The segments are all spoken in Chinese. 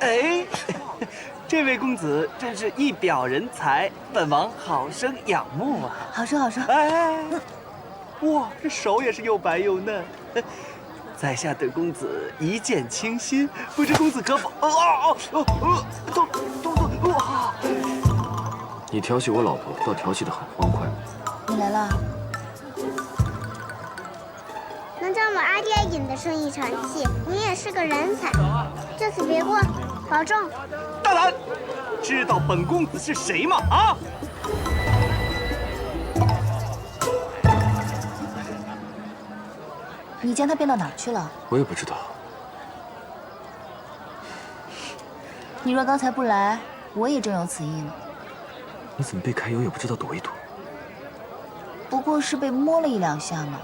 哎，这位公子真是一表人才，本王好生仰慕啊！好说好说。哎，哇，这手也是又白又嫩。在下对公子一见倾心，不知公子可否？动！哇！你调戏我老婆，倒调戏得很欢快。你来了。能将我阿爹引得顺意成器，你也是个人才。这次别过，保重。大胆！知道本公子是谁吗？啊！你将他变到哪儿去了？我也不知道。你若刚才不来，我也正有此意呢。你怎么被揩油也不知道躲一躲？不过是被摸了一两下嘛。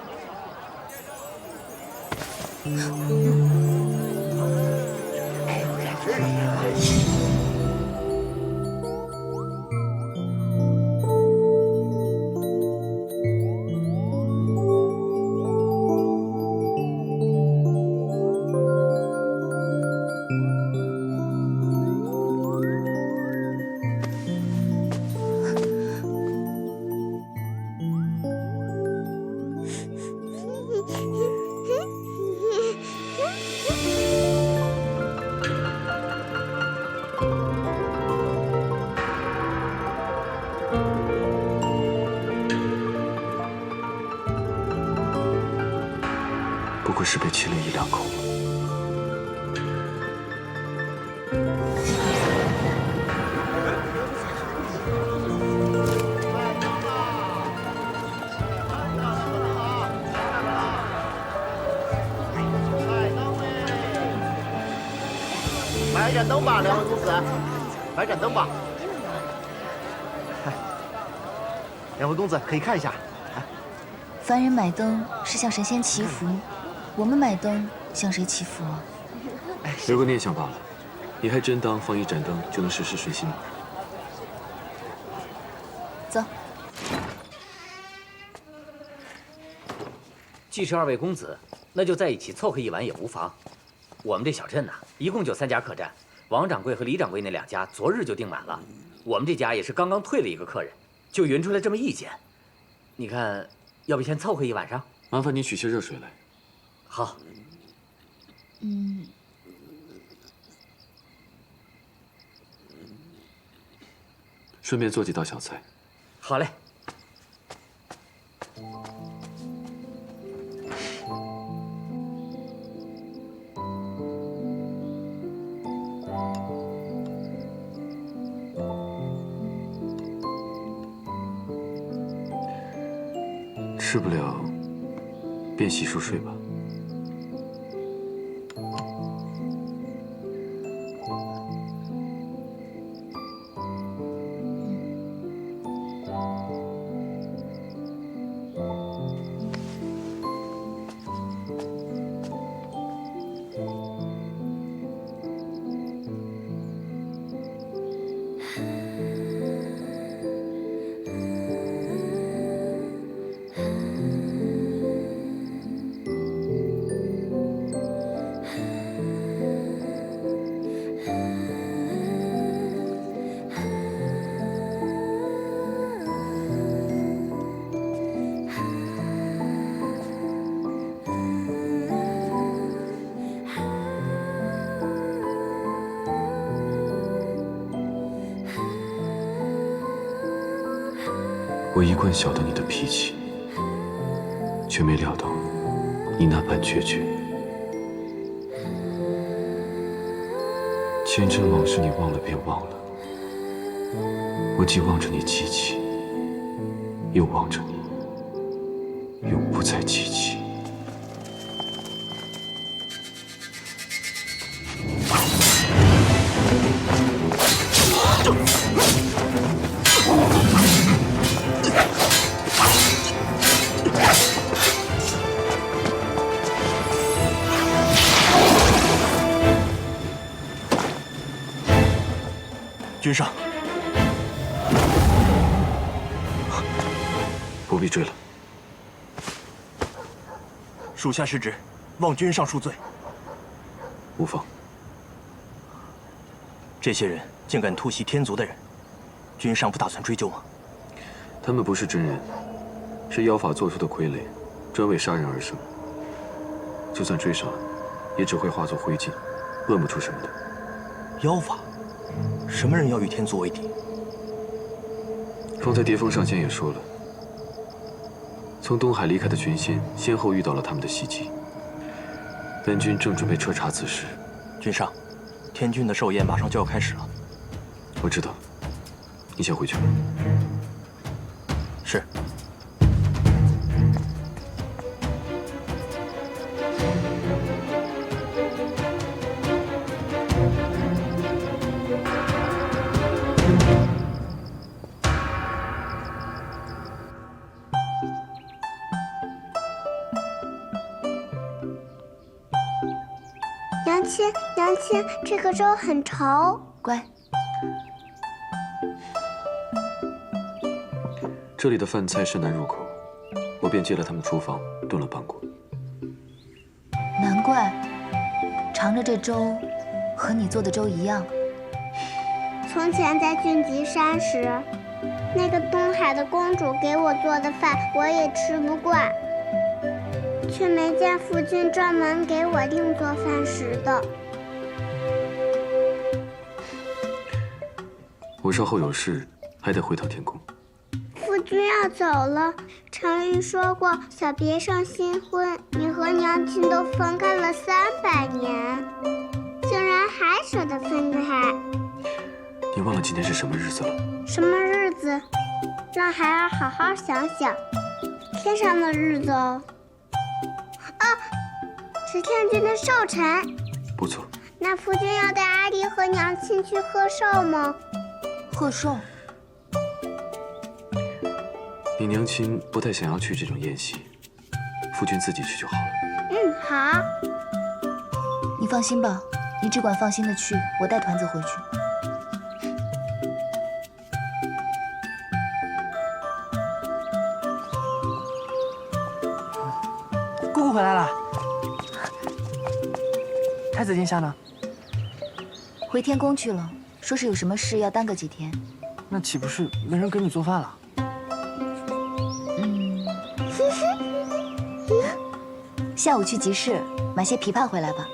不过是被亲了一两口。来盏灯吧，两位公子，来盏灯吧。两位公子可以看一下。凡人买灯是向神仙祈福，我们买灯向谁祈福啊？留个念想罢了。你还真当放一盏灯就能事事顺心吗？走。既是二位公子，那就在一起凑合一晚也无妨。我们这小镇呐，一共就3家客栈，王掌柜和李掌柜那2家昨日就订满了，我们这家也是刚刚退了一个客人，就匀出来这么一间。你看，要不先凑合一晚上？麻烦你取些热水来。好。顺便做几道小菜。好嘞。吃不了，便洗漱睡吧。我一贯晓得你的脾气，却没料到你那般决绝。前尘往事你忘了便忘了，我既望着你记起，又望着你永不再记起。君上，不必追了。属下失职，望君上恕罪。无妨。这些人竟敢突袭天族的人，君上不打算追究吗？他们不是真人，是妖法做出的傀儡，专为杀人而生。就算追上了，也只会化作灰烬，问不出什么的。妖法，什么人要与天族为敌？方才蝶峰上仙也说了，从东海离开的群仙先后遇到了他们的袭击。本君正准备彻查此事。君上，天君的寿宴马上就要开始了。我知道，你先回去吧。是。娘亲，这个粥很稠。乖。这里的饭菜甚难入口，我便借了他们厨房炖了半锅。难怪，尝着这粥，和你做的粥一样。从前在俊极山时，那个东海的公主给我做的饭，我也吃不惯，却没见夫君专门给我另做饭食的。我稍后有事，还得回趟天宫。夫君要走了，常玉说过，小别胜新婚，你和娘亲都分开了300年，竟然还舍得分开。你忘了今天是什么日子了？什么日子？让孩儿好好想想。天上的日子哦。啊，是天君的寿辰。不错。那夫君要带阿离和娘亲去贺寿吗？贺寿？你娘亲不太想要去这种宴席，夫君自己去就好了。嗯，好。你放心吧，你只管放心的去，我带团子回去。姑姑回来了。太子殿下呢？回天宫去了，说是有什么事要耽搁几天。那岂不是没人给你做饭了？下午去集市买些枇杷回来吧。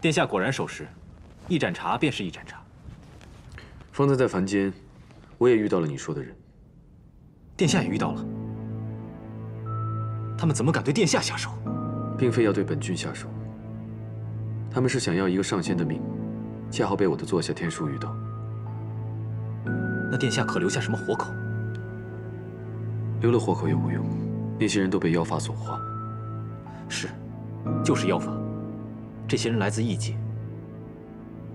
殿下果然守时，一盏茶便是一盏茶。方才在凡间，我也遇到了你说的人。殿下也遇到了。他们怎么敢对殿下下手？并非要对本君下手，他们是想要一个上仙的命，恰好被我的座下天书遇到。那殿下可留下什么活口？留了活口也无用，那些人都被妖法所化。是，就是妖法。这些人来自异界，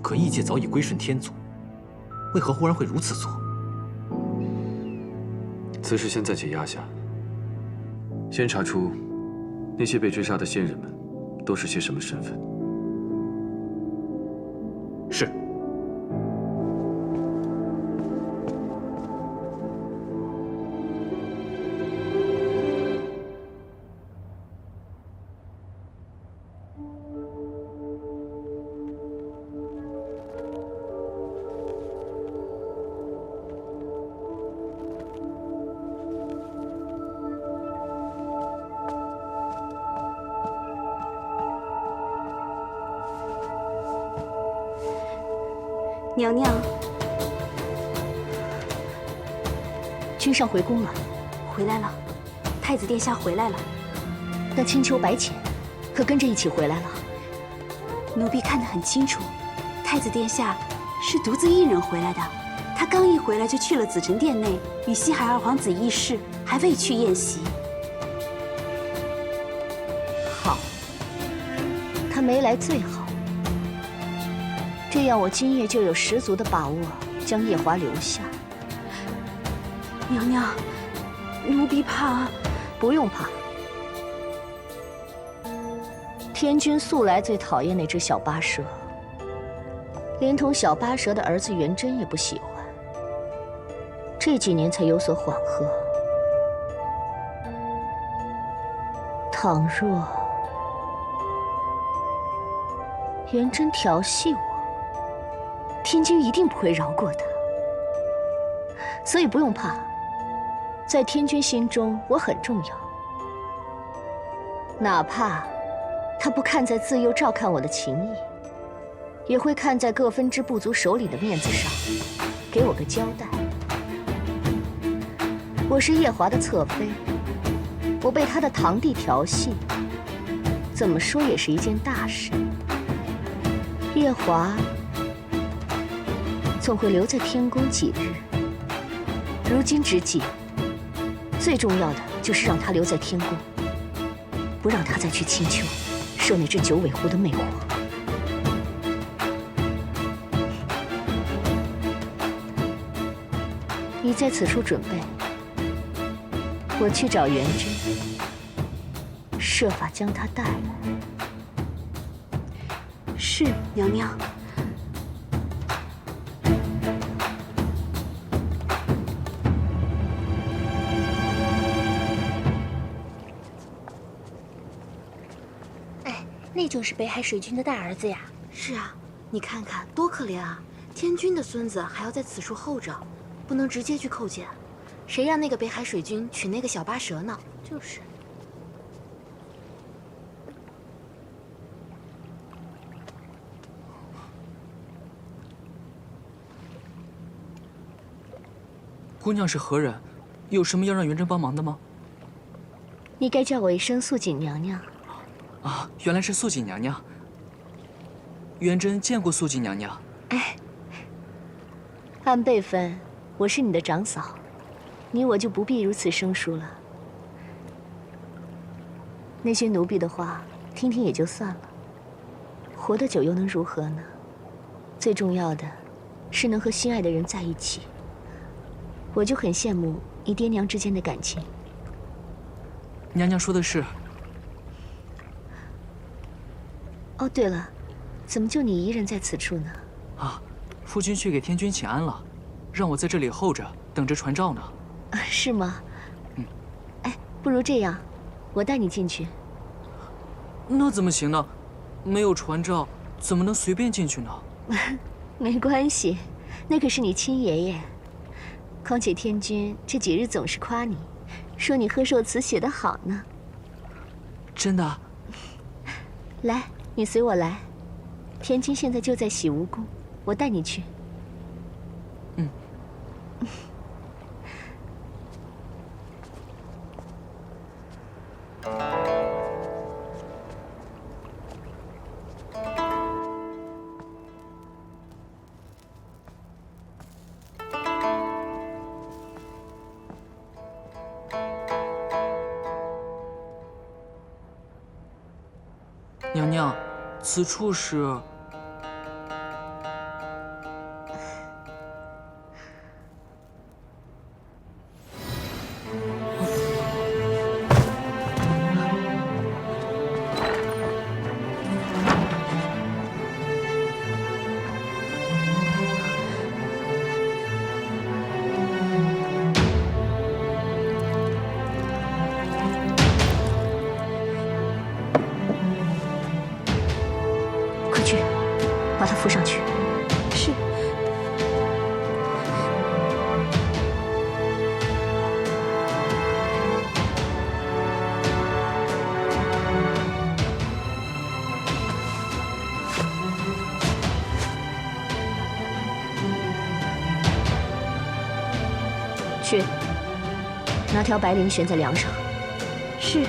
可异界早已归顺天族，为何忽然会如此做？此事先暂且压下，先查出那些被追杀的仙人们都是些什么身份。是。娘娘，君上回宫了，回来了，太子殿下回来了。那青丘白浅可跟着一起回来了？奴婢看得很清楚，太子殿下是独自一人回来的。他刚一回来就去了紫宸殿内，与西海二皇子议事，还未去宴席。好，他没来最好。这样，我今夜就有十足的把握将夜华留下。娘娘，奴婢怕……不用怕。天君素来最讨厌那只小八蛇，连同小八蛇的儿子元真也不喜欢。这几年才有所缓和。倘若元真调戏我，天君一定不会饶过他。所以不用怕，在天君心中我很重要。哪怕他不看在自幼照看我的情谊，也会看在各分支部族首领的面子上，给我个交代。我是夜华的侧妃，我被他的堂弟调戏，怎么说也是一件大事。夜华总会留在天宫几日。如今之计，最重要的就是让他留在天宫，不让他再去青丘受那只九尾狐的魅惑。你在此处准备，我去找元真，设法将他带来。是，娘娘。那就是北海水君的大儿子呀。是啊，你看看多可怜啊！天君的孙子还要在此处候着，不能直接去叩见。谁让那个北海水君娶那个小八蛇呢？就是。姑娘是何人？有什么要让元真帮忙的吗？你该叫我一声素锦娘娘。啊，原来是素锦娘娘。元真见过素锦娘娘。哎，按辈分，我是你的长嫂，你我就不必如此生疏了。那些奴婢的话，听听也就算了。活得久又能如何呢？最重要的，是能和心爱的人在一起。我就很羡慕你爹娘之间的感情。娘娘说的是。哦，对了，怎么就你一人在此处呢？啊，夫君去给天君请安了，让我在这里候着，等着传召呢。啊，是吗？嗯。哎，不如这样，我带你进去。那怎么行呢？没有传召，怎么能随便进去呢？没关系，那可是你亲爷爷。况且天君这几日总是夸你，说你贺寿词写得好呢。真的？来。你随我来，天君现在就在洗梧宫，我带你去。嗯。娘娘，此处是……把他扶上去。是。去，拿条白绫悬在梁上。是。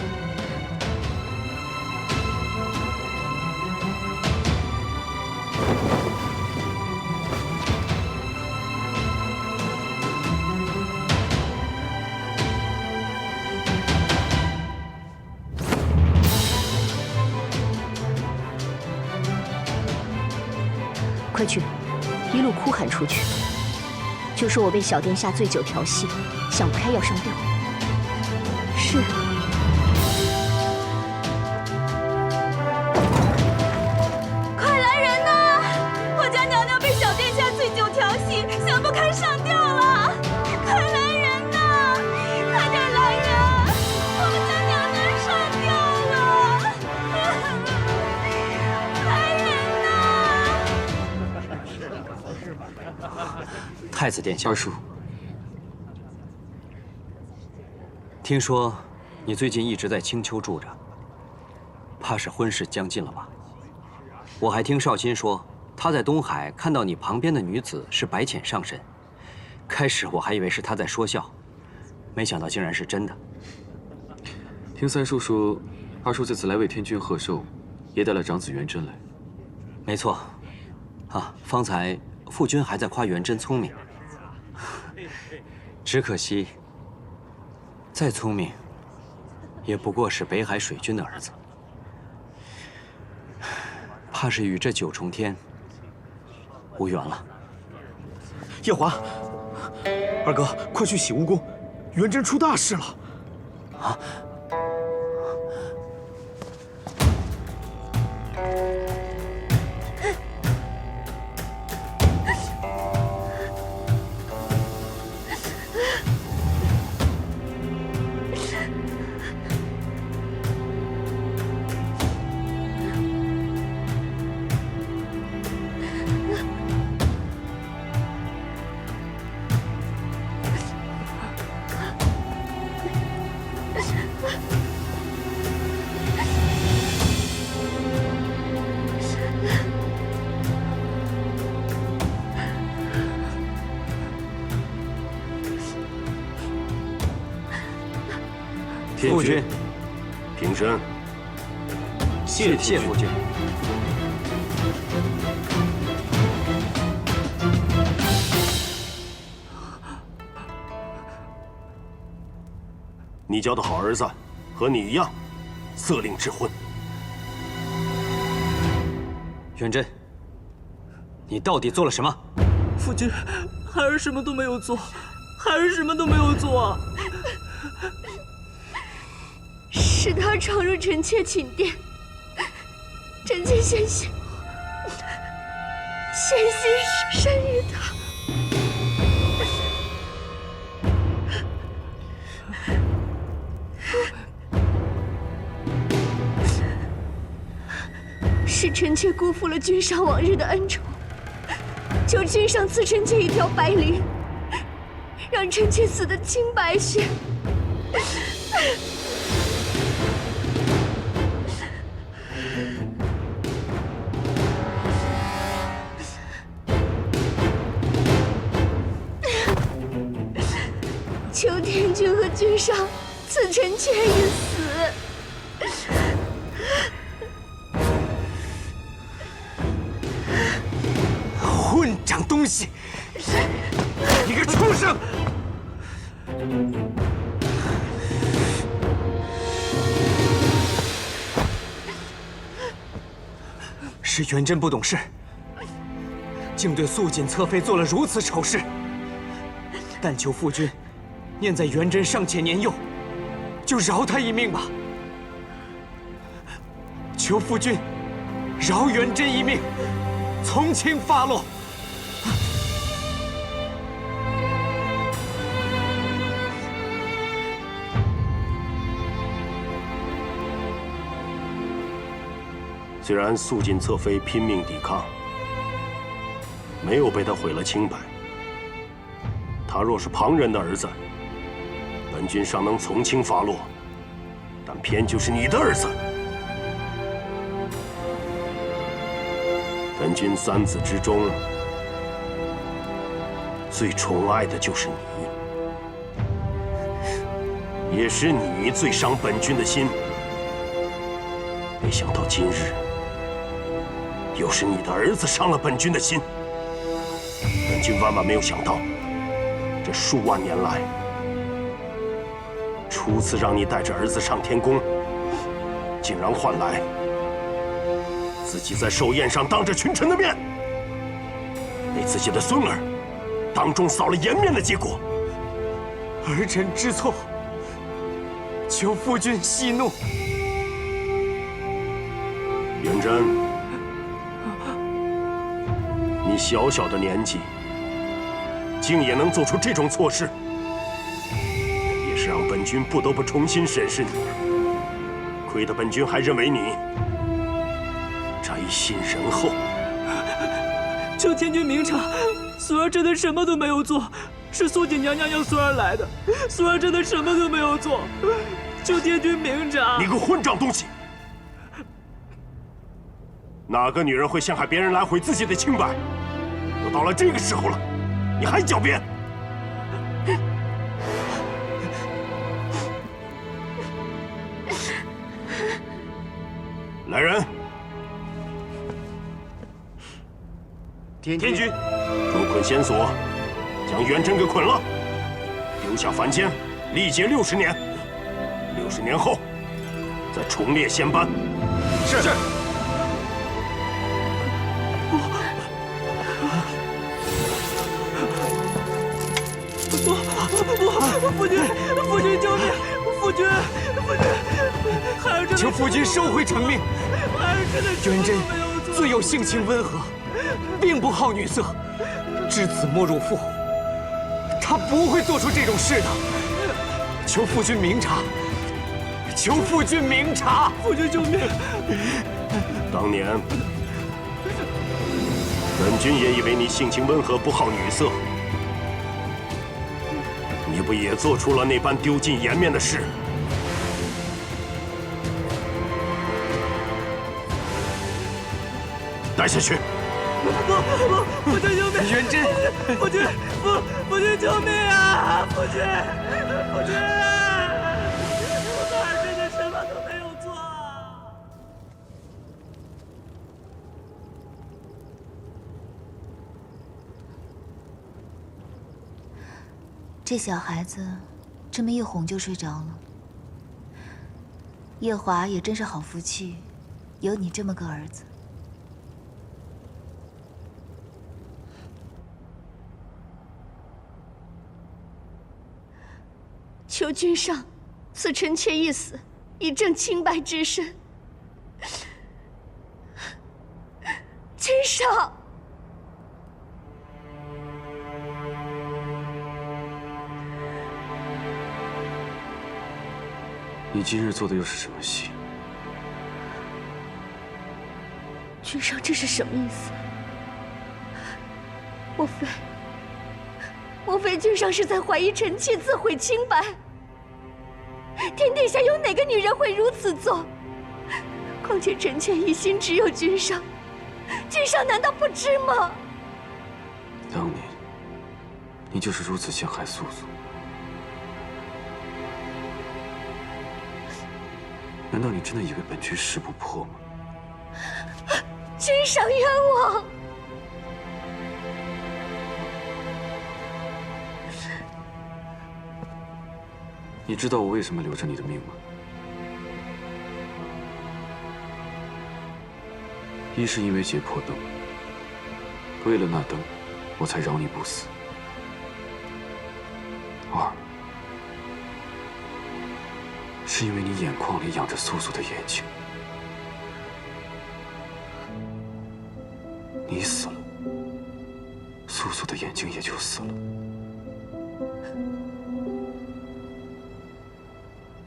快去，一路哭喊出去，就说我被小殿下醉酒调戏，想不开要上吊。是。要上吊了！快来人呐！快点来人！我们三娘娘上吊了！来人呐！太子殿下，二叔，听说你最近一直在青丘住着，怕是婚事将近了吧？我还听少卿说，他在东海看到你旁边的女子是白浅上身，开始我还以为是他在说笑，没想到竟然是真的。听三叔说，二叔这次来为天君贺寿，也带了长子元贞来。没错，啊，方才父君还在夸元贞聪明，只可惜，再聪明，也不过是北海水君的儿子。怕是与这九重天无缘了。夜华，二哥，快去洗蜈蚣，元贞出大事了！啊！父君，平身。谢父君。你交的好儿子，和你一样，色令智昏。元贞，你到底做了什么？父君，孩儿什么都没有做，孩儿什么都没有做啊！是他闯入臣妾寝殿，臣妾险些生于他。是臣妾辜负了君上往日的恩宠，求君上赐臣妾一条白绫，让臣妾死得清白些。求天君和君上赐臣妾一死。混账东西！你个畜生！是元贞不懂事，竟对素锦侧妃做了如此丑事。但求父君，念在元贞尚且年幼，就饶他一命吧。求父君，饶元贞一命，从轻发落。虽然素锦侧妃拼命抵抗，没有被他毁了清白，他若是旁人的儿子，本君尚能从轻发落，但偏就是你的儿子。本君三子之中，最宠爱的就是你，也是你最伤本君的心。没想到今日，又是你的儿子伤了本君的心。本君万万没有想到，这数万年来，初次让你带着儿子上天宫，竟然换来自己在寿宴上当着群臣的面，被自己的孙儿当众扫了颜面的结果。儿臣知错，求父君息怒。元贞，你小小的年纪，竟也能做出这种错事，也是让本君不得不重新审视你。亏得本君还认为你宅心仁厚。求天君明察，素儿真的什么都没有做，是素锦娘娘要素儿来的，素儿真的什么都没有做，求天君明察。你个混账东西！哪个女人会陷害别人来毁自己的清白？都到了这个时候了，你还狡辩！来人！天君，捉捆仙索，将元贞给捆了，丢下凡间，历劫60年。60年后，再重列仙班。是。夫君，夫君救命！夫君，孩儿真的，请夫君收回成命。孩儿真的元贞自幼性情温和，并不好女色，知子莫辱父，他不会做出这种事的。求夫君明察，求夫君明察！夫君救命！当年，本君也以为你性情温和，不好女色。你不也做出了那般丢尽颜面的事？带下去！夫君救命！元贞，夫君，夫君救命啊！夫君，夫君，我孩儿真的什么都没有做。这小孩子这么一哄就睡着了。夜华也真是好福气，有你这么个儿子。求君上赐臣妾一死，以正清白之身。君上。你今日做的又是什么戏？君上，这是什么意思？莫非君上是在怀疑臣妾自毁清白？天底下有哪个女人会如此做？况且臣妾一心只有君上，君上难道不知吗？当年，你就是如此陷害素素。难道你真的以为本君识不破吗？君上冤枉！你知道我为什么留着你的命吗？一是因为解破灯，为了那灯，我才饶你不死；二是因为你眼眶里养着素素的眼睛，你死了，素素的眼睛也就死了。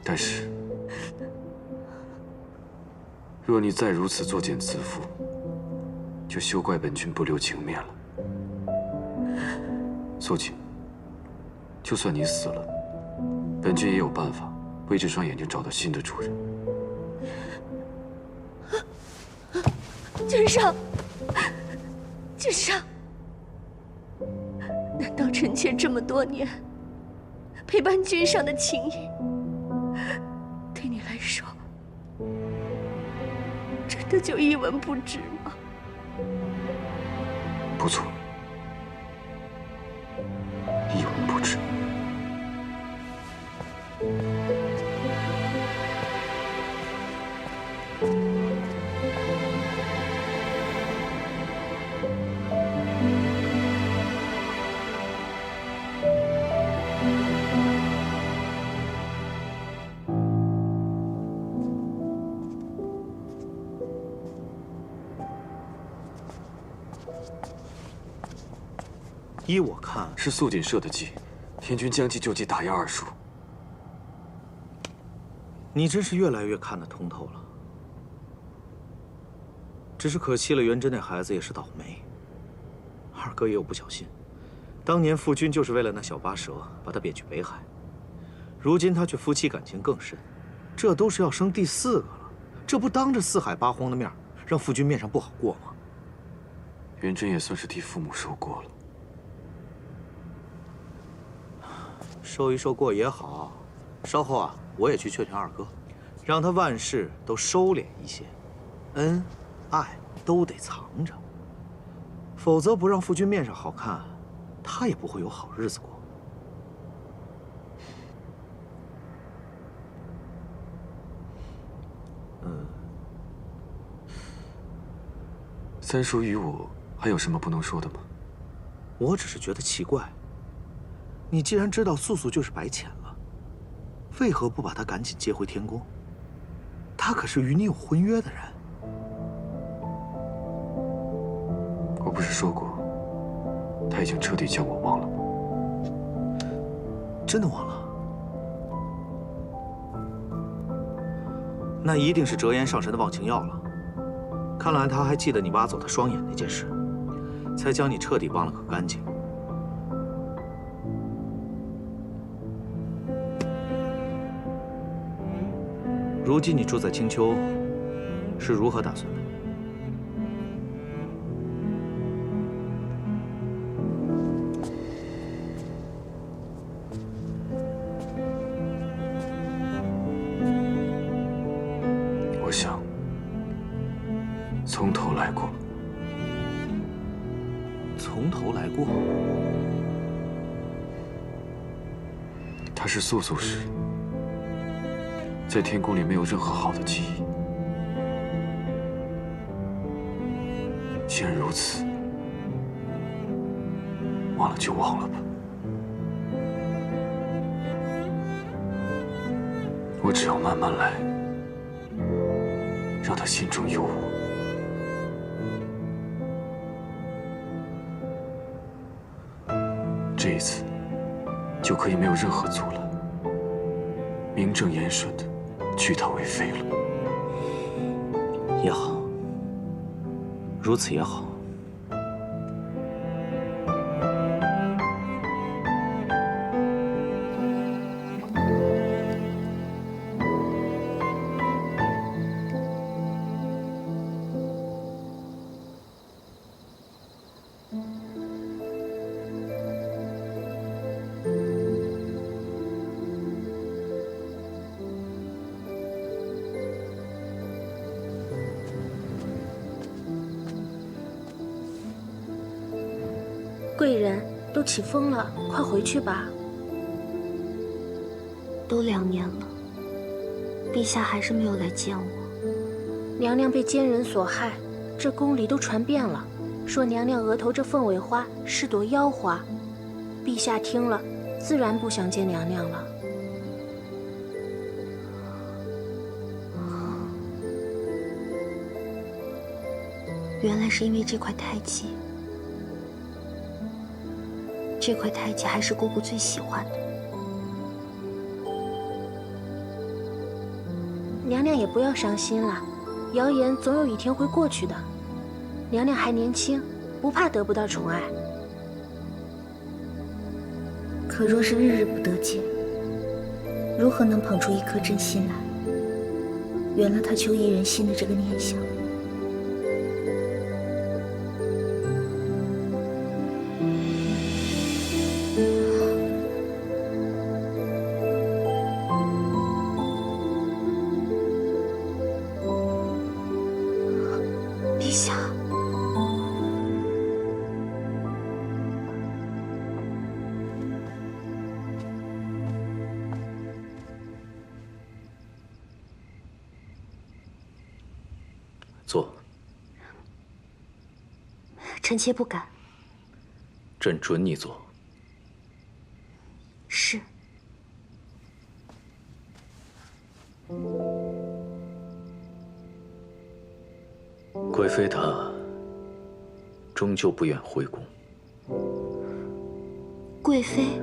但是，若你再如此作茧自缚，就休怪本君不留情面了。素锦，就算你死了，本君也有办法为这双眼睛找到新的主人。君上，君上，难道臣妾这么多年陪伴君上的情谊，对你来说，真的就一文不值吗？不错，一文不值。依我看，是素锦设的计，天君将计就计，打压二叔。你真是越来越看得通透了。只是可惜了，元贞那孩子也是倒霉。二哥也有不小心，当年父君就是为了那小八蛇把他贬去北海，如今他却夫妻感情更深，这都是要生第4个了，这不当着四海八荒的面，让父君面上不好过吗？元贞也算是替父母受过了。受一受过也好，稍后啊，我也去劝劝二哥，让他万事都收敛一些，恩爱都得藏着，否则不让父君面上好看，他也不会有好日子过。三叔与我还有什么不能说的吗？我只是觉得奇怪，你既然知道素素就是白浅了，为何不把她赶紧接回天宫？她可是与你有婚约的人。我不是说过，他已经彻底将我忘了吗？真的忘了？那一定是折颜上神的忘情药了。看来他还记得你挖走他双眼那件事，才将你彻底忘了个干净。如今你住在青丘，是如何打算的？我想从头来过。从头来过？他是素素时，在天宫里没有任何好的记忆。既然如此，忘了就忘了吧。我只要慢慢来，让他心中有我。这一次，就可以没有任何阻拦，名正言顺的娶她为妃了。也好，如此也好。贵人都起风了，快回去吧。都2年了，陛下还是没有来见我。娘娘被奸人所害，这宫里都传遍了，说娘娘额头这凤尾花是朵妖花。陛下听了，自然不想见娘娘了。原来是因为这块胎记。这块胎记还是姑姑最喜欢的。娘娘也不要伤心了，谣言总有一天会过去的。娘娘还年轻，不怕得不到宠爱。可若是日日不得见，如何能捧出一颗真心来，圆了他求一人心的这个念想？坐。臣妾不敢。朕准你坐。是。贵妃她终究不愿回宫。贵妃。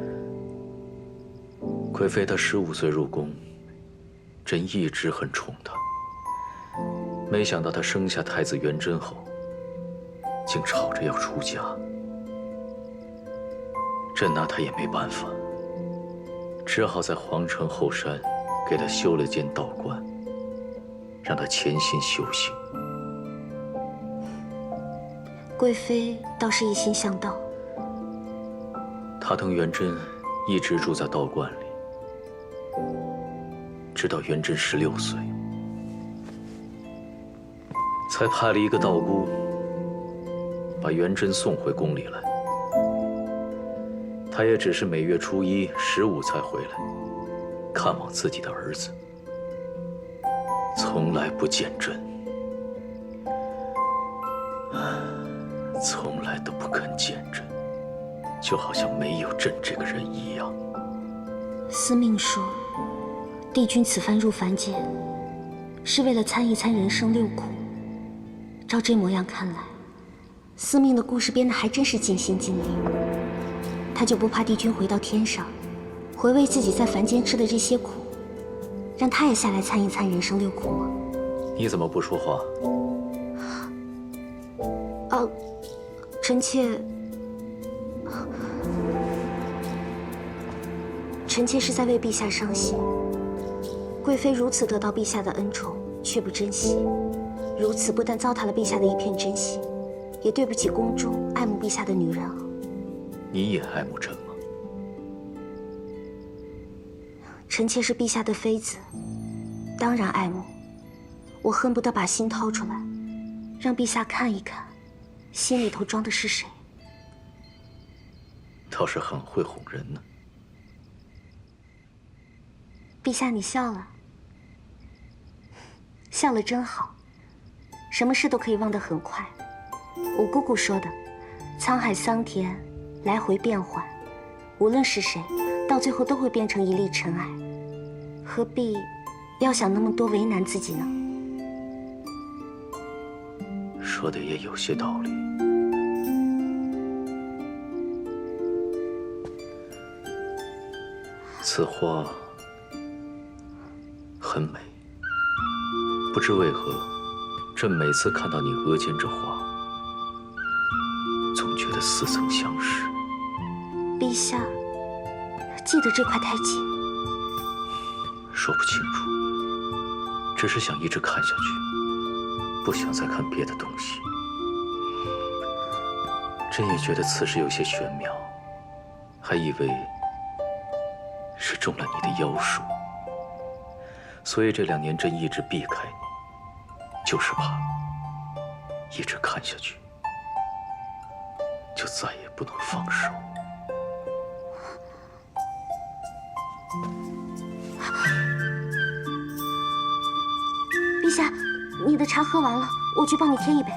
贵妃她15岁入宫，朕一直很宠她。没想到她生下太子元贞后，竟吵着要出家。朕拿她也没办法，只好在皇城后山给她修了间道观，让她潜心修行。贵妃倒是一心向道。她同元贞一直住在道观里，直到元贞16岁，才派了一个道姑把元贞送回宫里来。她也只是每月初1、15才回来看望自己的儿子，从来不见朕，从来都不肯见朕，就好像没有朕这个人一样。司命说，帝君此番入凡间，是为了参一参人生六苦。照这模样看来，司命的故事编得还真是尽心尽力。他就不怕帝君回到天上，回味自己在凡间吃的这些苦，让他也下来参一参人生六苦吗？你怎么不说话？臣妾是在为陛下伤心。贵妃如此得到陛下的恩宠，却不珍惜，如此不但糟蹋了陛下的一片真心，也对不起宫中爱慕陛下的女人啊。你也爱慕朕吗？臣妾是陛下的妃子，当然爱慕。我恨不得把心掏出来，让陛下看一看，心里头装的是谁。倒是很会哄人呢。陛下，你笑了，笑了真好。什么事都可以忘得很快。我姑姑说的，沧海桑田，来回变幻，无论是谁，到最后都会变成一粒尘埃，何必要想那么多，为难自己呢？说的也有些道理。此花很美，不知为何，朕每次看到你额间这花，总觉得似曾相识。陛下，记得这块太紧。说不清楚，只是想一直看下去，不想再看别的东西。朕也觉得此事有些玄妙，还以为是中了你的妖术，所以这2年朕一直避开你，就是怕一直看下去，就再也不能放手。陛下，你的茶喝完了，我去帮你添一杯。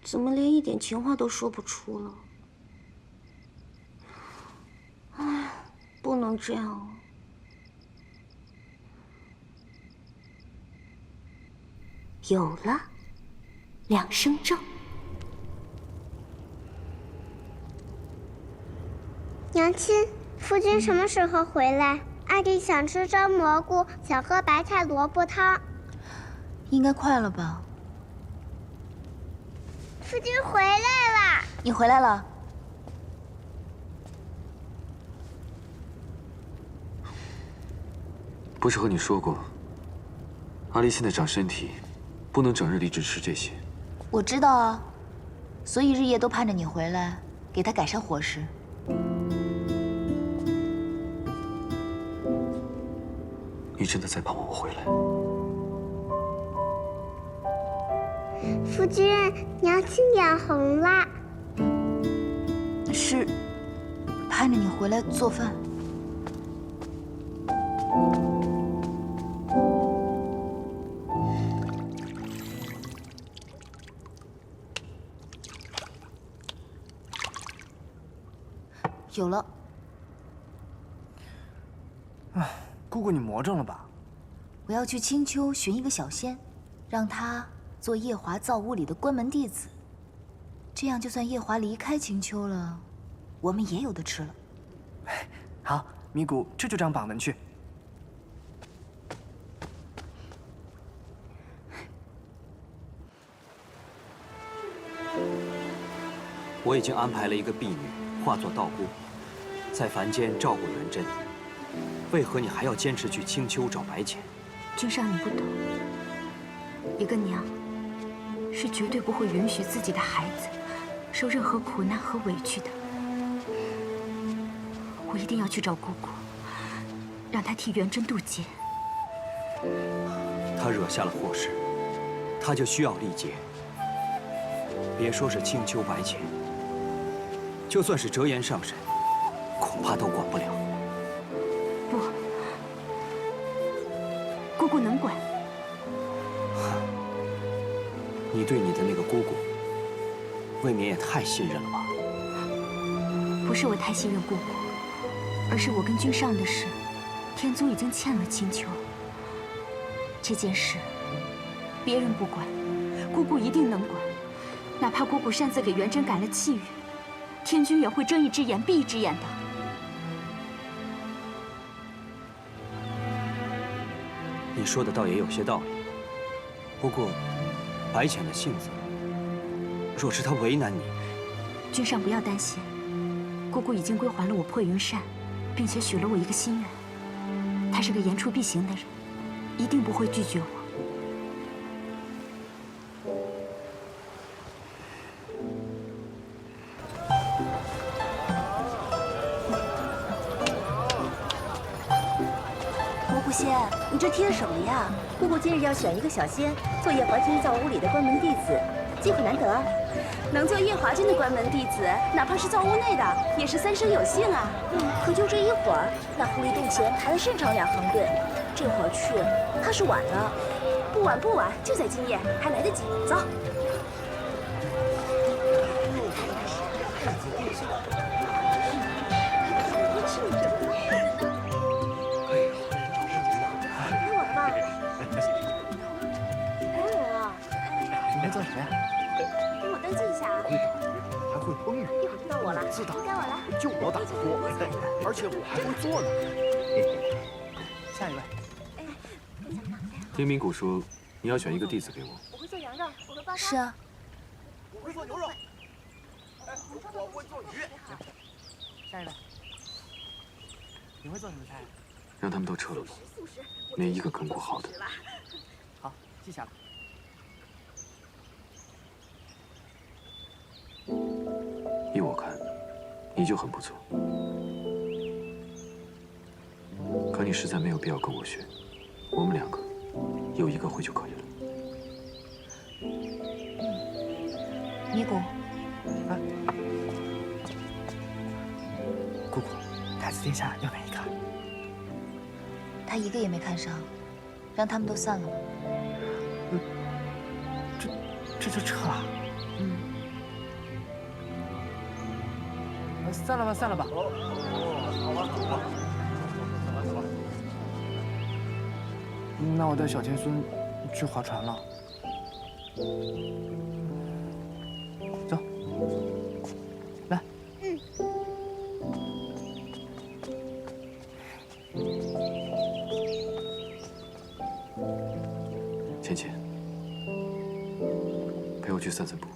怎么连一点情话都说不出了？唉，不能这样啊！有了，两生咒。娘亲，夫君什么时候回来？阿弟想吃蒸蘑菇，想喝白菜萝卜汤。应该快了吧？夫君回来了。你回来了。不是和你说过，阿丽现在长身体，不能整日里只吃这些。我知道啊，所以日夜都盼着你回来，给她改善伙食。你真的在盼望我回来？夫君，娘亲脸红了。是盼着你回来做饭。有了。哎，姑姑你魔怔了吧？我要去青丘寻一个小仙，让她做夜华造屋里的关门弟子。这样，就算夜华离开青丘了，我们也有的吃了。好，咪咕这就张榜文去。我已经安排了一个婢女化作道姑，在凡间照顾元贞。为何你还要坚持去青丘找白浅？君上，你不懂，一个娘是绝对不会允许自己的孩子受任何苦难和委屈的。我一定要去找姑姑，让她替元贞渡劫。她惹下了祸事，她就需要历劫。别说是青丘白浅，就算是折颜上神，恐怕都管不了。不，姑姑能管。你对你的那个姑姑，未免也太信任了吧？不是我太信任姑姑，而是我跟君上的事，天宗已经欠了青丘。这件事，别人不管，姑姑一定能管。哪怕姑姑擅自给元贞改了气运，天君也会睁一只眼闭一只眼的。你说的倒也有些道理。不过，白浅的性子，若是他为难你，君上不要担心，姑姑已经归还了我破云扇，并且许了我一个心愿。她是个言出必行的人，一定不会拒绝我。狐仙，你这贴什么呀？姑姑今日要选一个小仙，做夜华君造屋里的关门弟子，机会难得啊！能做夜华君的关门弟子，哪怕是造屋内的，也是三生有幸啊。可就这一会儿，那狐狸洞前排了甚长2行队，这会儿去，怕是晚了。不晚不晚，就在今夜，还来得及。走。你做什么呀？跟我登记一下啊。会打鱼，还会烹饪。一会儿就到我了，自打该我了。就我打的多，而且我还会做呢。下一位。天明谷说你要选一个弟子给我。我会做羊肉，我会煲汤。是啊。我会做牛肉。我会做鱼。下一位。你会做什么菜？让他们都撤了吧，没一个肯过好的。好，记下来。依我看，你就很不错。可你实在没有必要跟我学，我们2个有一个会就可以了。咪咕，姑姑，太子殿下要哪一个？他一个也没看上，让他们都散了吧。这就撤了？散了吧，散了吧。那我带小天孙去划船了。走，来。浅浅，陪我去散散步。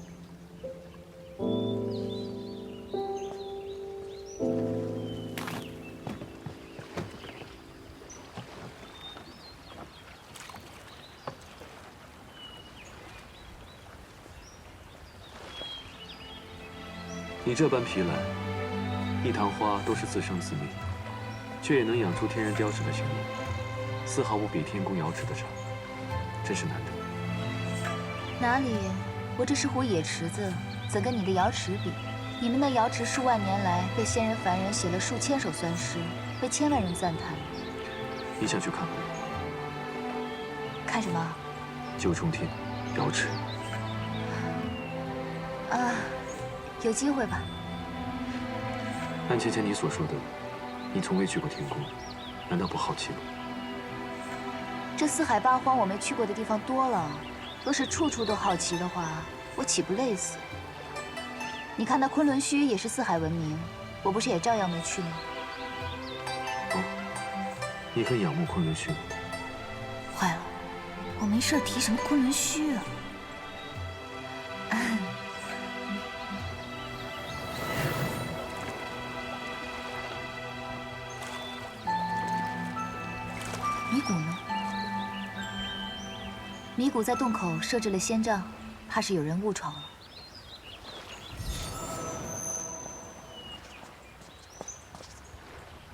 你这般皮兰，一塘花都是自生自灭，却也能养出天然雕饰的雄龙，丝毫不比天宫瑶池的差，真是难得。哪里？我这是壶野池子，怎跟你的瑶池比？你们的瑶池数万年来被仙人凡人写了数千首酸诗，被千万人赞叹。你想去看吗？看什么？九重天，瑶池。啊，有机会吧。按之前你所说的，你从未去过天宫，难道不好奇吗？这四海八荒我没去过的地方多了，若是处处都好奇的话，我岂不累死？你看那昆仑虚也是四海闻名，我不是也照样没去吗？哦，你很仰慕昆仑虚吗？坏了，我没事提什么昆仑虚啊？米谷呢？米谷在洞口设置了仙障，怕是有人误闯了。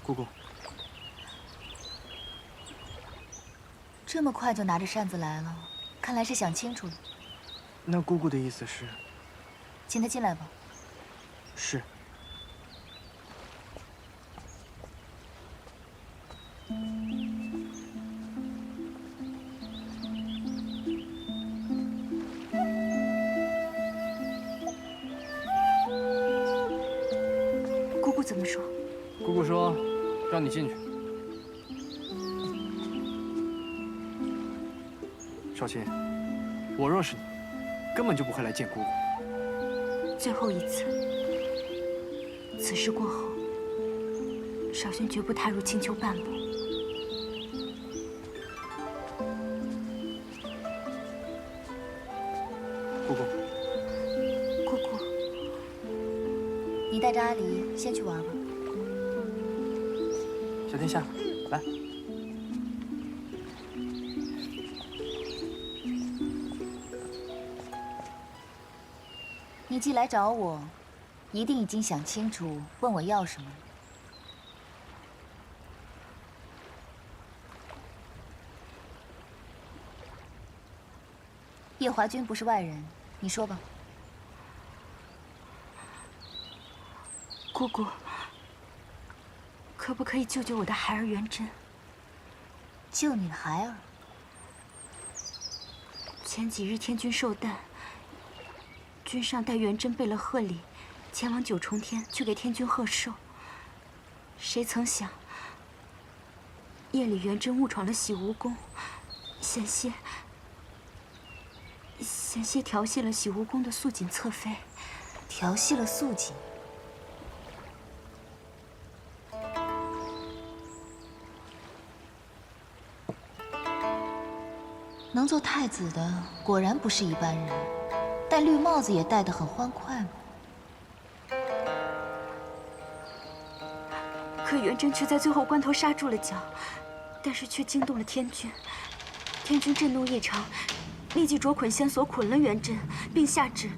姑姑，这么快就拿着扇子来了，看来是想清楚了。那姑姑的意思是？请他进来吧。是。姑姑怎么说？姑姑说，让你进去。少卿，我若是你，根本就不会来见姑姑。最后一次，此事过后，少轩绝不踏入青丘半步。姑姑，姑姑，你带着阿离先去玩吧。小天下，来。你既来找我，一定已经想清楚，问我要什么。叶华君不是外人，你说吧。姑姑，可不可以救救我的孩儿元贞？救你的孩儿？前几日天君寿诞，君上带元贞备了贺礼，前往九重天去给天君贺寿。谁曾想，夜里元贞误闯了洗梧宫，险些调戏了洗梧宫的素锦侧妃。调戏了素锦？能做太子的果然不是一般人，戴绿帽子也戴得很欢快嘛。可元贞却在最后关头刹住了脚，但是却惊动了天君。天君震怒异常，立即着捆仙索捆了元贞，并下旨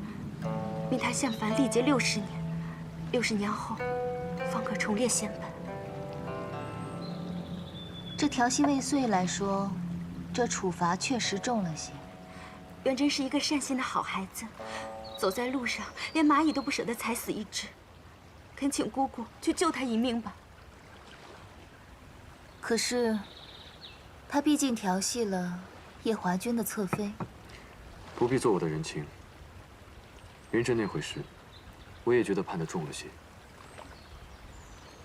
命他下凡历劫60年，60年后方可重列仙本。这调戏未遂来说，这处罚确实重了些。元贞是一个善心的好孩子，走在路上连蚂蚁都不舍得踩死一只，恳请姑姑去救他一命吧。可是，他毕竟调戏了叶华君的侧妃。不必做我的人情。元贞那回事，我也觉得判得重了些。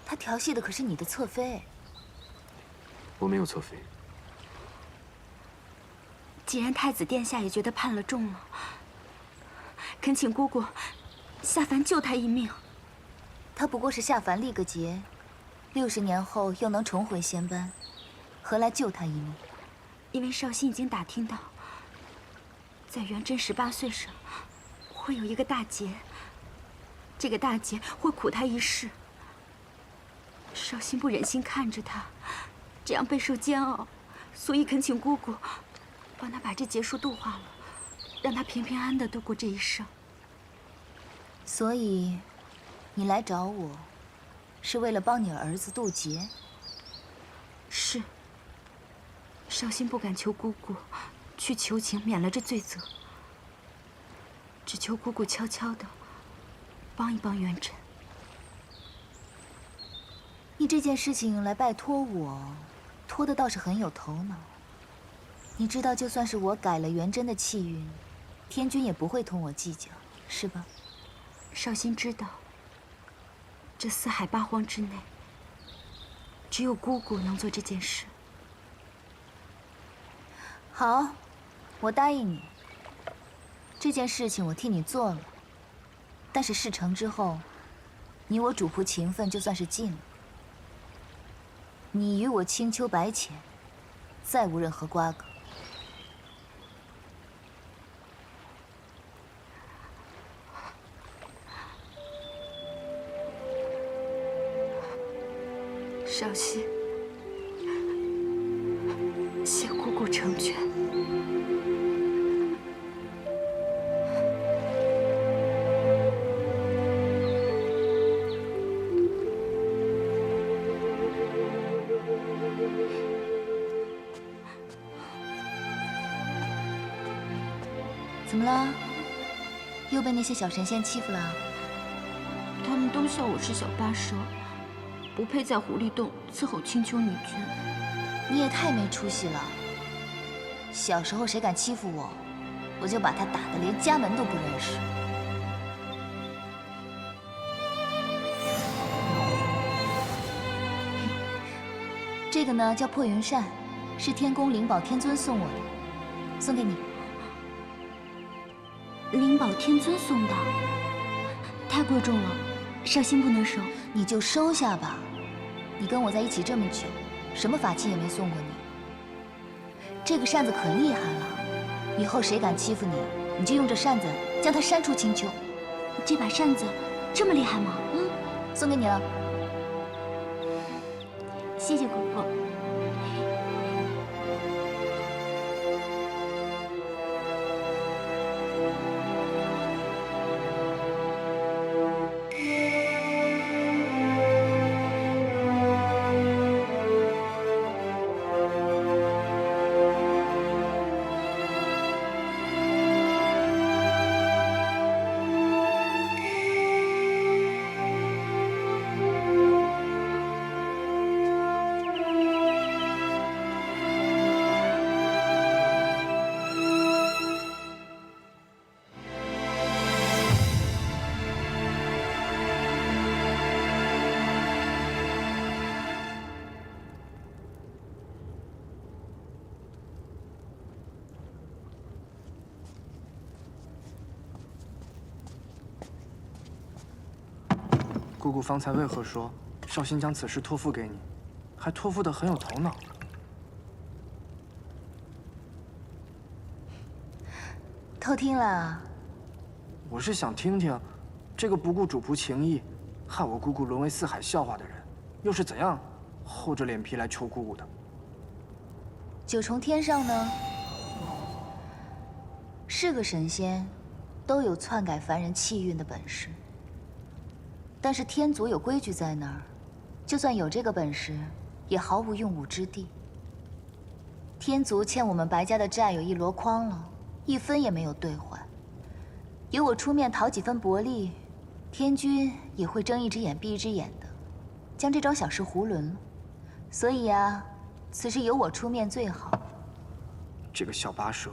他调戏的可是你的侧妃。我没有侧妃。既然太子殿下也觉得判了重了，恳请姑姑下凡救他一命。他不过是下凡历个劫，60年后又能重回仙班，何来救他一命？因为少卿已经打听到，在元贞18岁时，会有一个大劫。这个大劫会苦他一世。少卿不忍心看着他这样备受煎熬，所以恳请姑姑帮他把这劫数度化了，让他平平安安地度过这一生。所以，你来找我，是为了帮你儿子渡劫？是。少卿不敢求姑姑去求情免了这罪责，只求姑姑悄悄地帮一帮元贞。你这件事情来拜托我，托的倒是很有头脑。你知道，就算是我改了元贞的气运，天君也不会同我计较，是吧？少卿知道，这四海八荒之内，只有姑姑能做这件事。好，我答应你。这件事情我替你做了，但是事成之后，你我主仆情分就算是尽了。你与我青丘白浅，再无任何瓜葛。少熙，谢姑姑成全。怎么了？又被那些小神仙欺负了？他们都笑我是小八蛇，不配在狐狸洞伺候青丘女君。你也太没出息了！小时候谁敢欺负我，我就把他打得连家门都不认识。这个呢叫破云扇，是天宫灵宝天尊送我的，送给你。灵宝天尊送的，太贵重了，少卿不能收。你就收下吧。你跟我在一起这么久，什么法器也没送过你。这个扇子可厉害了，以后谁敢欺负你，你就用这扇子将他扇出青丘。这把扇子这么厉害吗？嗯，送给你了。谢谢姑姑。姑姑方才为何说少卿将此事托付给你，还托付得很有头脑？偷听了？我是想听听，这个不顾主仆情谊，害我姑姑沦为四海笑话的人，又是怎样厚着脸皮来求姑姑的？九重天上呢，是个神仙，都有篡改凡人气运的本事。但是天族有规矩在那儿，就算有这个本事，也毫无用武之地。天族欠我们白家的债有1箩筐了，1分也没有兑还。有我出面讨几分薄利，天君也会睁一只眼闭一只眼的，将这桩小事囫囵了。所以啊，此事由我出面最好。这个小八蛇，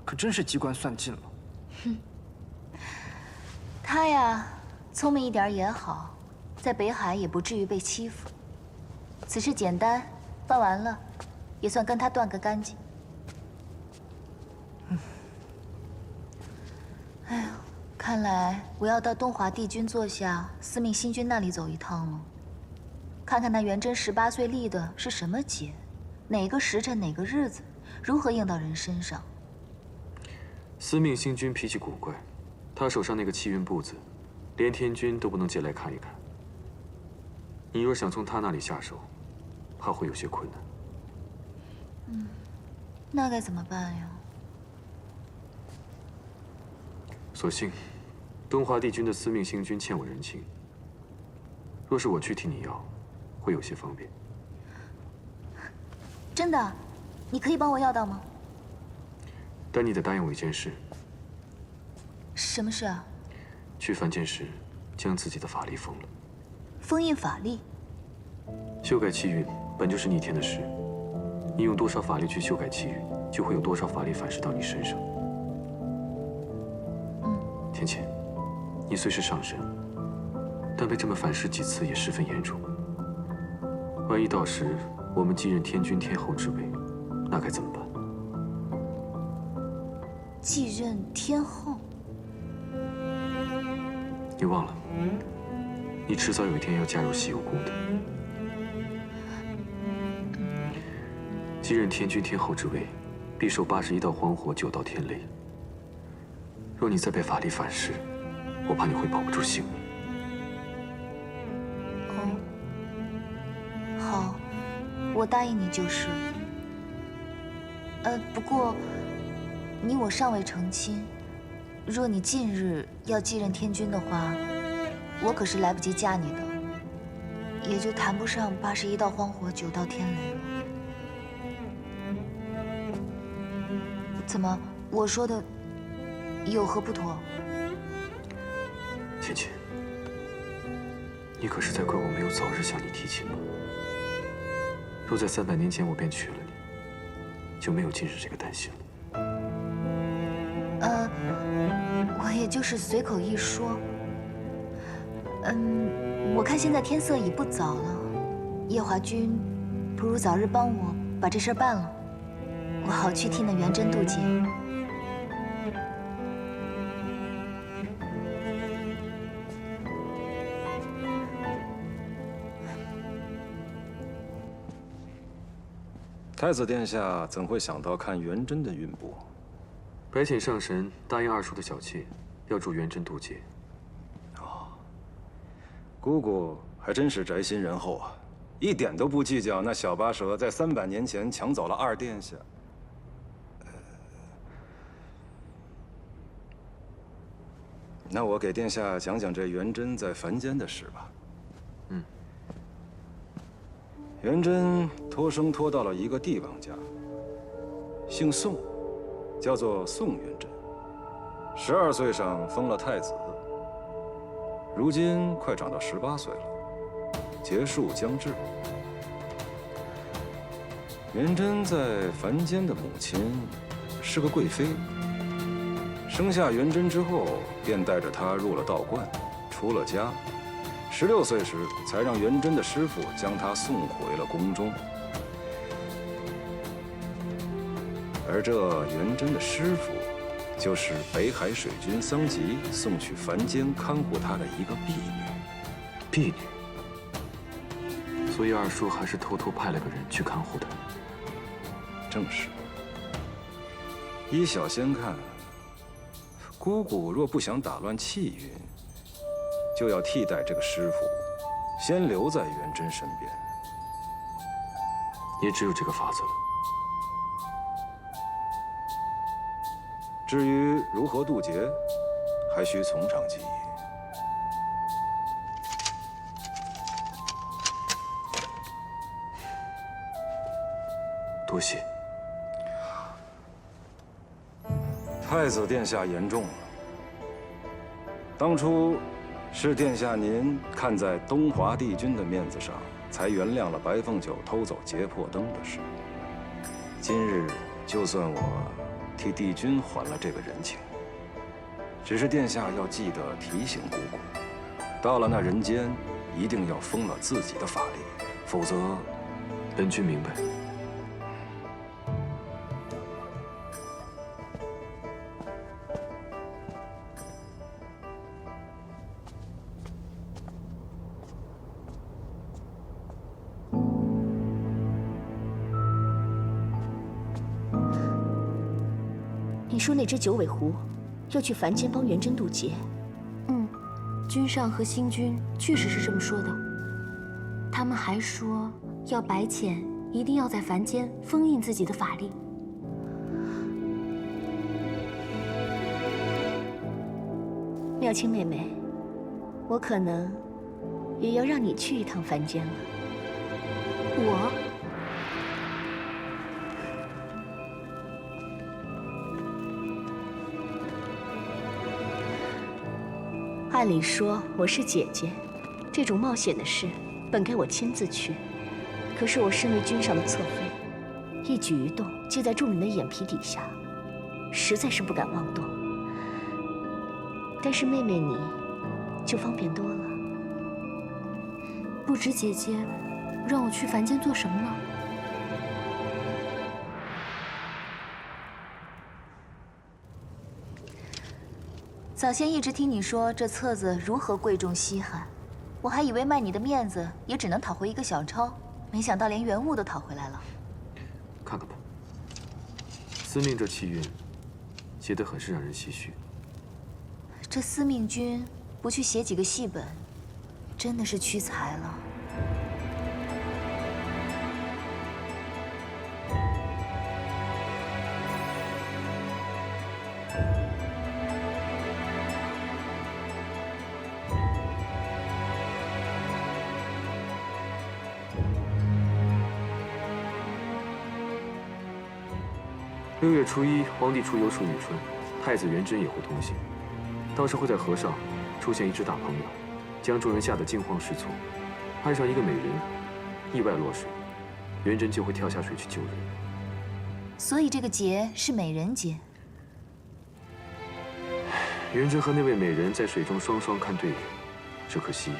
可真是机关算尽了。哼，他呀。聪明一点也好，在北海也不至于被欺负。此事简单，办完了，也算跟他断个干净。哎呀，看来我要到东华帝君座下司命星君那里走一趟了，看看那元贞18岁立的是什么节，哪个时辰哪个日子，如何应到人身上。司命星君脾气古怪，他手上那个气运簿子。连天君都不能借来看一看。你若想从他那里下手，怕会有些困难。那该怎么办呀？所幸，东华帝君的司命星君欠我人情。若是我去替你要，会有些方便。真的？你可以帮我要到吗？但你得答应我一件事。什么事啊？去凡间时，将自己的法力封了。封印法力？修改气运本就是逆天的事，你用多少法力去修改气运，就会有多少法力反噬到你身上。天谴，你虽是上神，但被这么反噬几次也十分严重。万一到时我们继任天君天后之位，那该怎么办？继任天后？你忘了，你迟早有一天要嫁入西游宫的。继任天君天后之位，必受81道荒火，9道天雷。若你再被法力反噬，我怕你会保不住性命。哦，好，我答应你就是。不过，你我尚未成亲，若你近日要继任天君的话，我可是来不及嫁你的，也就谈不上81道荒火，9道天雷了。怎么，我说的有何不妥？芊芊，你可是在怪我没有早日向你提亲吗？若在300年前我便娶了你，就没有今日这个担心了。我也就是随口一说。我看现在天色已不早了，夜华君，不如早日帮我把这事办了，我好去替那元贞渡劫。太子殿下怎会想到看元贞的运步？白浅上神答应二叔的小妾，要助元贞渡劫。姑姑还真是宅心仁厚啊，一点都不计较那小八蛇在300年前抢走了二殿下。那我给殿下讲讲这元贞在凡间的事吧。元贞托生托到了一个帝王家，姓宋，叫做宋元贞。12岁上封了太子，如今快长到18岁了，结束将至。元贞在凡间的母亲是个贵妃，生下元贞之后，便带着她入了道观，出了家。16岁时，才让元贞的师傅将她送回了宫中。而这元贞的师傅，就是北海水君桑吉送去凡间看护他的一个婢女。婢女，所以二叔还是偷偷派了个人去看护她。正是。依小仙看，姑姑若不想打乱气运，就要替代这个师傅，先留在元贞身边。也只有这个法子了。至于如何渡劫，还需从长计议。多谢。太子殿下言重了。当初是殿下您看在东华帝君的面子上，才原谅了白凤九偷走劫魄灯的事。今日就算我替帝君还了这个人情，只是殿下要记得提醒姑姑，到了那人间，一定要封了自己的法力，否则，本君明白。你说那只九尾狐要去凡间帮元贞渡劫？君上和星君确实是这么说的。他们还说要白浅一定要在凡间封印自己的法力。妙清妹妹，我可能也要让你去一趟凡间了。我？按理说我是姐姐，这种冒险的事本该我亲自去。可是我身为君上的侧妃，一举一动皆在众人的眼皮底下，实在是不敢妄动。但是妹妹你，就方便多了。不知姐姐让我去凡间做什么呢？早先一直听你说这册子如何贵重稀罕，我还以为卖你的面子也只能讨回一个小钞，没想到连原物都讨回来了。看看吧，司命这气韵，写得很是让人唏嘘。这司命君不去写几个戏本，真的是屈才了。6月初1，皇帝出游处女春，太子元贞也会同行。到时会在河上出现一只大鹏鸟，将众人吓得惊慌失措。岸上一个美人意外落水，元贞就会跳下水去救人。所以这个劫是美人劫。元贞和那位美人在水中双双看对眼，只可惜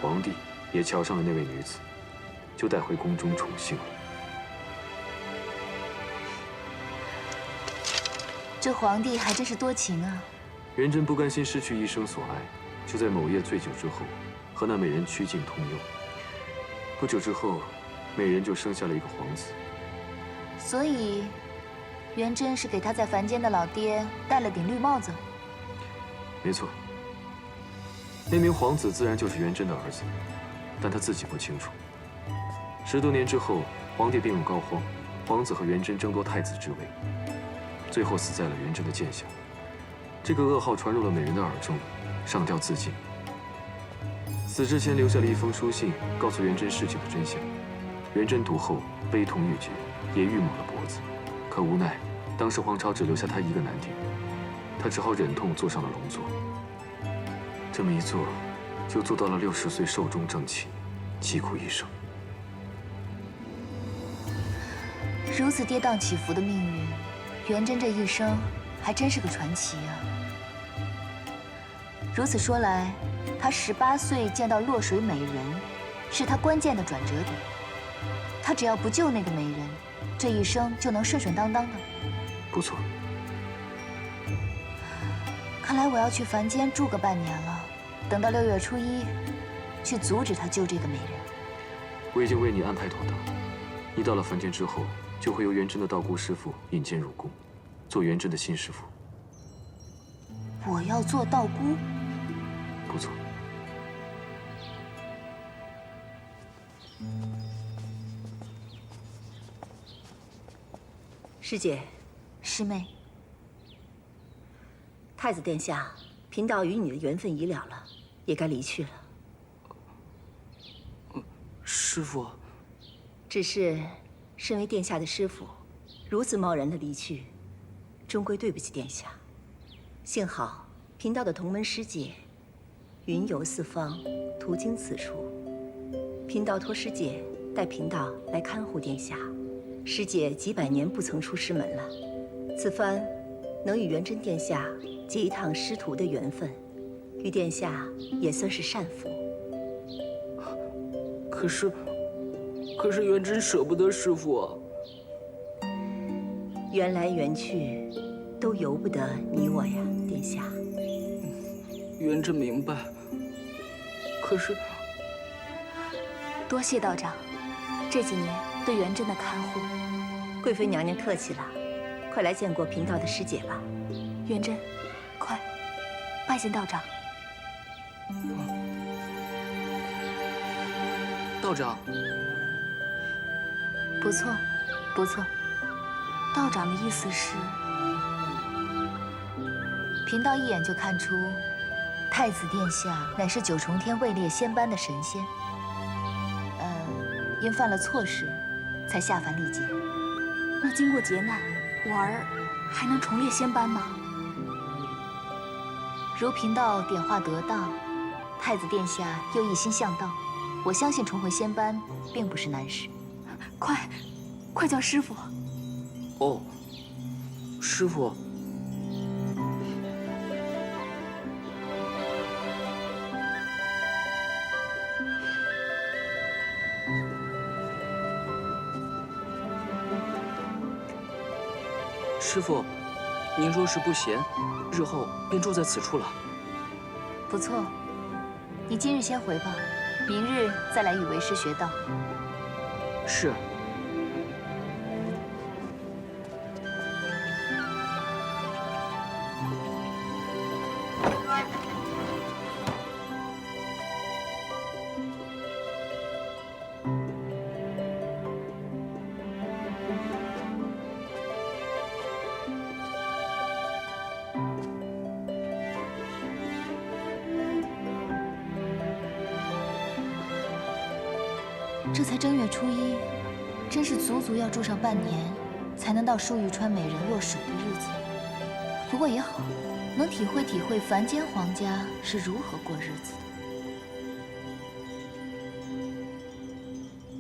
皇帝也瞧上了那位女子，就带回宫中宠幸了。这皇帝还真是多情啊！元贞不甘心失去一生所爱，就在某夜醉酒之后，和那美人曲径通幽。不久之后，美人就生下了一个皇子。所以，元贞是给他在凡间的老爹戴了顶绿帽子。没错，那名皇子自然就是元贞的儿子，但他自己不清楚。10多年之后，皇帝病入膏肓，皇子和元贞争夺太子之位。最后死在了元贞的剑下，这个噩耗传入了美人的耳中，上吊自尽。死之前留下了一封书信，告诉元贞事情的真相。元贞读后悲痛欲绝，也郁抹了脖子。可无奈，当时皇朝只留下他一个男丁，他只好忍痛坐上了龙座。这么一坐，就坐到了60岁寿终正寝，疾苦一生。如此跌宕起伏的命运。元贞这一生还真是个传奇啊！如此说来，他18岁见到落水美人，是他关键的转折点。他只要不救那个美人，这一生就能顺顺当当的。不错。看来我要去凡间住个半年了，等到6月初1，去阻止他救这个美人。我已经为你安排妥当，你到了凡间之后，就会由元贞的道姑师傅引荐入宫，做元贞的新师傅。我要做道姑？不错。师姐，师妹，太子殿下，贫道与你的缘分已了了，也该离去了。师傅，只是身为殿下的师傅，如此贸然的离去，终归对不起殿下。幸好贫道的同门师姐云游四方，途经此处，贫道托师姐带贫道来看护殿下。师姐几百年不曾出师门了，此番能与元贞殿下结一趟师徒的缘分，与殿下也算是善福。可是元贞舍不得师傅啊。缘来缘去，都由不得你我呀，殿下。元贞明白。可是，多谢道长，这几年对元贞的看护。贵妃娘娘客气了，快来见过贫道的师姐吧。元贞，快拜见道长。道长，不错，不错。道长的意思是，贫道一眼就看出，太子殿下乃是9重天位列仙班的神仙。因犯了错事，才下凡历劫。那经过劫难，我儿还能重列仙班吗？如贫道点化得当，太子殿下又一心向道，我相信重回仙班并不是难事。快叫师傅！哦，师傅。师傅，您若是不嫌，日后便住在此处了。不错，你今日先回吧，明日再来与为师学道。是。这才正月初一，真是足足要住上半年，才能到舒玉川美人落水的日子。不过也好，能体会体会凡间皇家是如何过日子的。